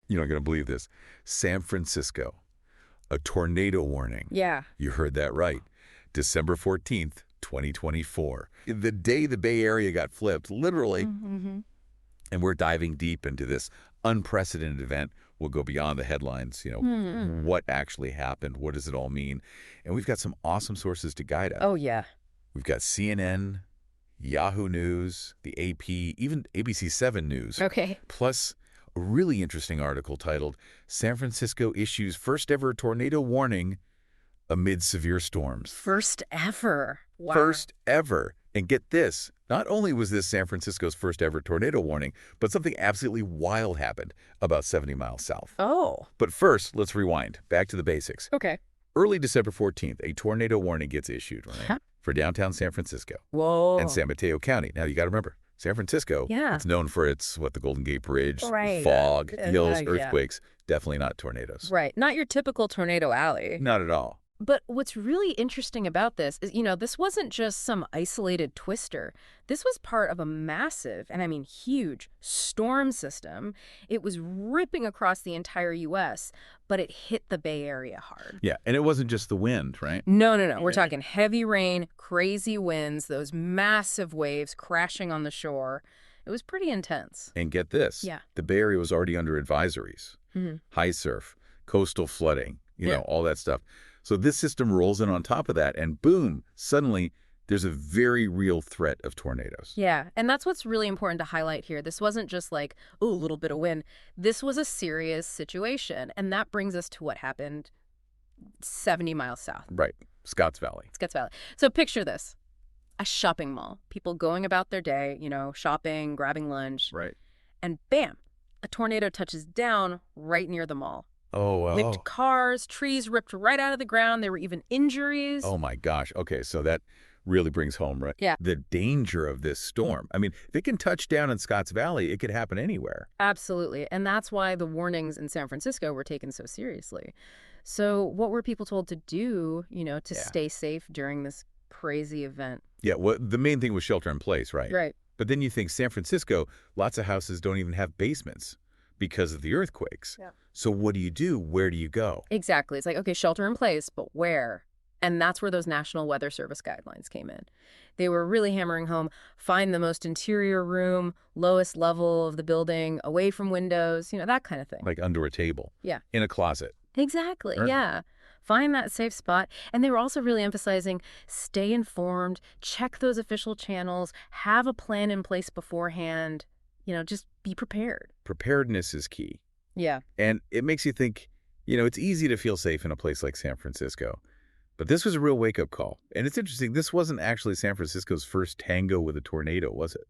You're not going to believe this. San Francisco, a tornado warning. Yeah. You heard that right. December 14th, 2024. The day the Bay Area got flipped, literally. Mm-hmm. And we're diving deep into this unprecedented event. We'll go beyond the headlines, what actually happened, what does it all mean? And we've got some awesome sources to guide us. Oh, yeah. We've got CNN, Yahoo News, the AP, even ABC7 News. Okay. Plus a really interesting article titled, San Francisco Issues First Ever Tornado Warning Amid Severe Storms. First ever. Wow. First ever. And get this, not only was this San Francisco's first ever tornado warning, but something absolutely wild happened about 70 miles south. Oh. But first, let's rewind. Back to the basics. Okay. Early December 14th, a tornado warning gets issued, right? Huh? For downtown San Francisco. Whoa. And San Mateo County. Now, you got to remember, San Francisco, Yeah. it's known for its, the Golden Gate Bridge, Right. fog, hills, yeah. earthquakes. Definitely not tornadoes. Right. Not your typical tornado alley. Not at all. But what's really interesting about this is, this wasn't just some isolated twister. This was part of a massive, and I mean huge, storm system. It was ripping across the entire U.S., but it hit the Bay Area hard. Yeah, and it wasn't just the wind, right? No. We're talking heavy rain, crazy winds, those massive waves crashing on the shore. It was pretty intense. And get this. Yeah. The Bay Area was already under advisories. Mm-hmm. High surf, coastal flooding, Yeah. all that stuff. So this system rolls in on top of that, and boom, suddenly there's a very real threat of tornadoes. Yeah, and that's what's really important to highlight here. This wasn't just like, a little bit of wind. This was a serious situation, and that brings us to what happened 70 miles south. Right. Scotts Valley. Scotts Valley. So picture this. A shopping mall. People going about their day, shopping, grabbing lunch. Right. And bam, a tornado touches down right near the mall. Oh, wow. Nicked cars, trees ripped right out of the ground. There were even injuries. Oh, my gosh. Okay, so that really brings home, right? Yeah. The danger of this storm. I mean, if it can touch down in Scotts Valley, it could happen anywhere. Absolutely. And that's why the warnings in San Francisco were taken so seriously. So what were people told to do, to stay safe during this crazy event? Yeah, well, the main thing was shelter in place, right? Right. But then you think San Francisco, lots of houses don't even have basements because of the earthquakes. Yeah. So what do you do? Where do you go? Exactly. It's like, okay, shelter in place, but where? And that's where those National Weather Service guidelines came in. They were really hammering home, find the most interior room, lowest level of the building, away from windows, that kind of thing. Like under a table. Yeah. In a closet. Exactly. Sure. Yeah. Find that safe spot. And they were also really emphasizing stay informed, check those official channels, have a plan in place beforehand, just be prepared. Preparedness is key. Yeah. And it makes you think, it's easy to feel safe in a place like San Francisco. But this was a real wake-up call. And it's interesting, this wasn't actually San Francisco's first tango with a tornado, was it?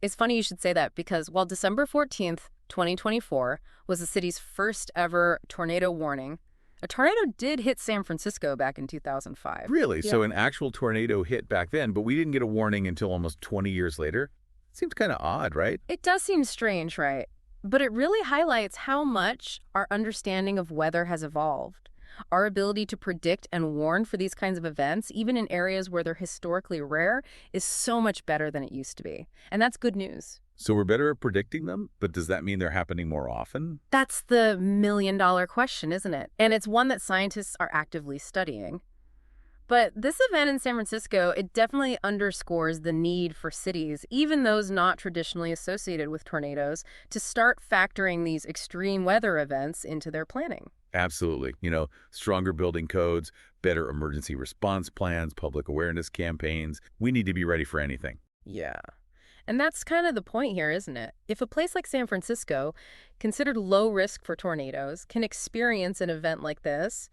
It's funny you should say that because while December 14th, 2024 was the city's first ever tornado warning, a tornado did hit San Francisco back in 2005. Really? Yeah. So an actual tornado hit back then, but we didn't get a warning until almost 20 years later? Seems kind of odd, right? It does seem strange, right? But it really highlights how much our understanding of weather has evolved. Our ability to predict and warn for these kinds of events, even in areas where they're historically rare, is so much better than it used to be. And that's good news. So we're better at predicting them, but does that mean they're happening more often? That's the million-dollar question, isn't it? And it's one that scientists are actively studying. But this event in San Francisco, it definitely underscores the need for cities, even those not traditionally associated with tornadoes, to start factoring these extreme weather events into their planning. Absolutely. Stronger building codes, better emergency response plans, public awareness campaigns. We need to be ready for anything. Yeah. And that's kind of the point here, isn't it? If a place like San Francisco, considered low risk for tornadoes, can experience an event like this,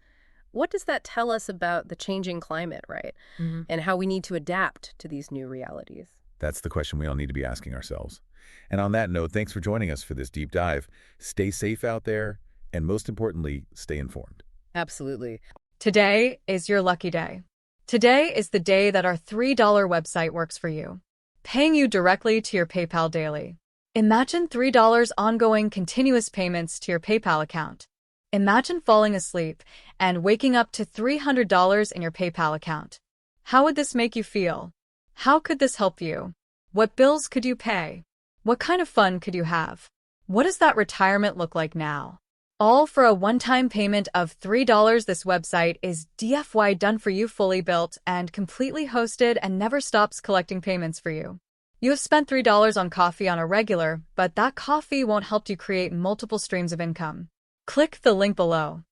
what does that tell us about the changing climate, right? Mm-hmm. And how we need to adapt to these new realities? That's the question we all need to be asking ourselves. And on that note, thanks for joining us for this deep dive. Stay safe out there, and most importantly, stay informed. Absolutely. Today is your lucky day. Today is the day that our $3 website works for you, paying you directly to your PayPal daily. Imagine $3 ongoing continuous payments to your PayPal account. Imagine falling asleep and waking up to $300 in your PayPal account. How would this make you feel? How could this help you? What bills could you pay? What kind of fun could you have? What does that retirement look like now? All for a one-time payment of $3. This website is DFY done for you, fully built and completely hosted, and never stops collecting payments for you. You have spent $3 on coffee on a regular, but that coffee won't help you create multiple streams of income. Click the link below.